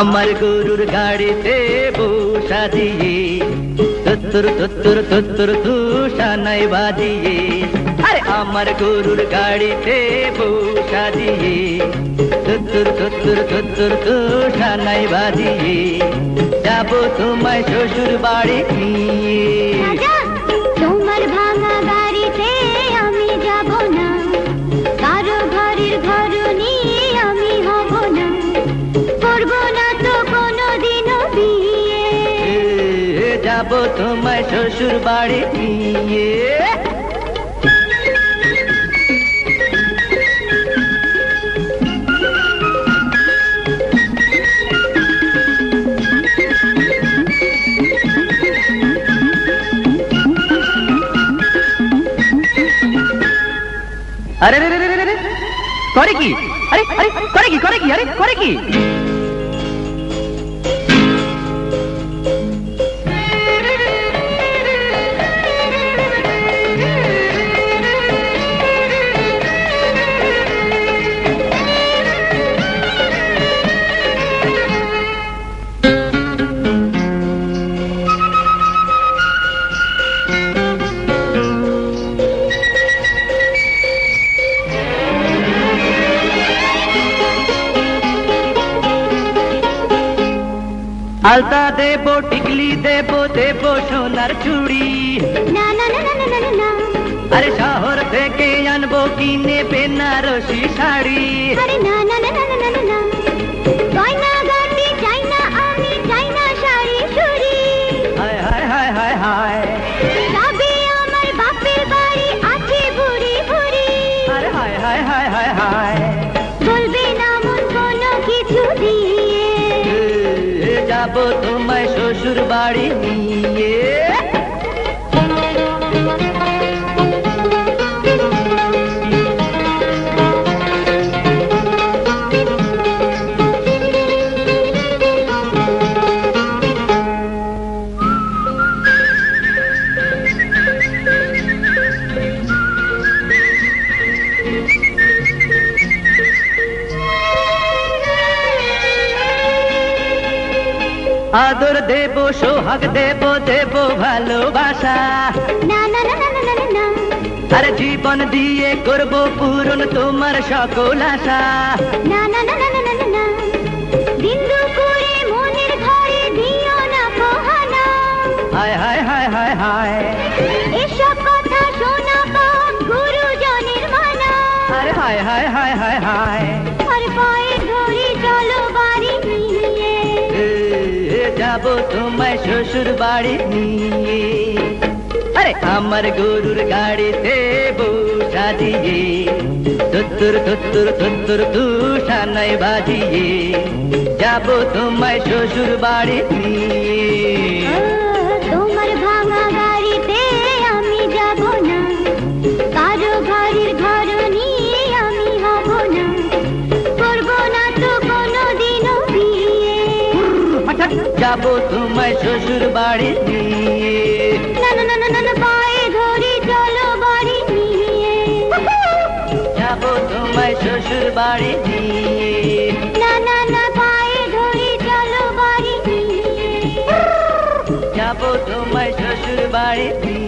আমার গরুর গাড়িতে বসা দিয়ে তুত্তুর তুত্তুর তুত্তুর তুষানাই বাজিয়ে, আরে আমার গরুর গাড়িতে বসা দিয়ে তুত্তুর তুত্তুর তুত্তুর তুষানাই বাজিয়ে যাবো তোমায় শ্বশুর বাড়ি নিয়ে। তোমার ভাঙা গাড়িতে আমি যাব না, কারো ঘরের ঘরনি আমি হব না, করব না তো কোনোদিনও বিয়ে, যাবো তোমায় শ্বশুর বাড়ি নিয়ে। আরে রে রে রে রে করে কি? আরে আরে করে কি? করে কি? আরে করে কি? আলতা দেবো, টিকলি দেবো, দেবো সোনার চুড়ি, না না না না না না না, আরে শহর থেকে আনবো কিনে বেনারসি শাড়ি, আরে না না না না না না, গয়না গাটি চাই না আমি, চাই না শাড়ি চুড়ি, হায় হায় হায় হায় হায়, তবে আমার বাপের বাড়ি আছে ভুরি ভুরি, আরে হায় হায় হায় হায় হায়, বলবে না মন কোনো কিছু দিয়ে, যাবো তোমায় শ্বশুর বাড়ি নিয়ে। আদর দেবো, সোহাগ দেবো, দেবো ভালোবাসা, না না না না না না না, আরে জীবন দিয়ে করবো পূরণ তোমার সকল আশা, না না না না না না না, দিন দুপুরে মনের ঘরে দিও না পোহানা, হায় হায় হায় হায় হায়, এসব কথা শোনা পাপ গুরুজনের মানা, আরে হায় হায় হায় হায় হায়, আর পায়ে ধরে চলো বাড়ি নিয়ে, যাবো তোমায় শ্বশুর বাড়ি নিয়ে। আরে আমার গরুর গাড়িতে বসা দিয়ে তুত্তুর তুত্তুর তুত্তুর তুষানাই বাজিয়ে যাবো তোমায় শ্বশুর বাড়ি নিয়ে। তোমার ভাঙা গাড়িতে আমি যাব না, কারো ঘরের ঘরনি আমি হব না, করব না তো কোনোদিনও বিয়ে, যাবো তোমায় শ্বশুর বাড়ি নিয়ে। না না না না না, পায়ে ধরে চলো বাড়ি নিয়ে, যাবো তোমায় শ্বশুর বাড়ি নিয়ে। না না না, পায়ে ধরে চলো বাড়ি নিয়ে, যাবো তোমায় শ্বশুর বাড়ি নিয়ে।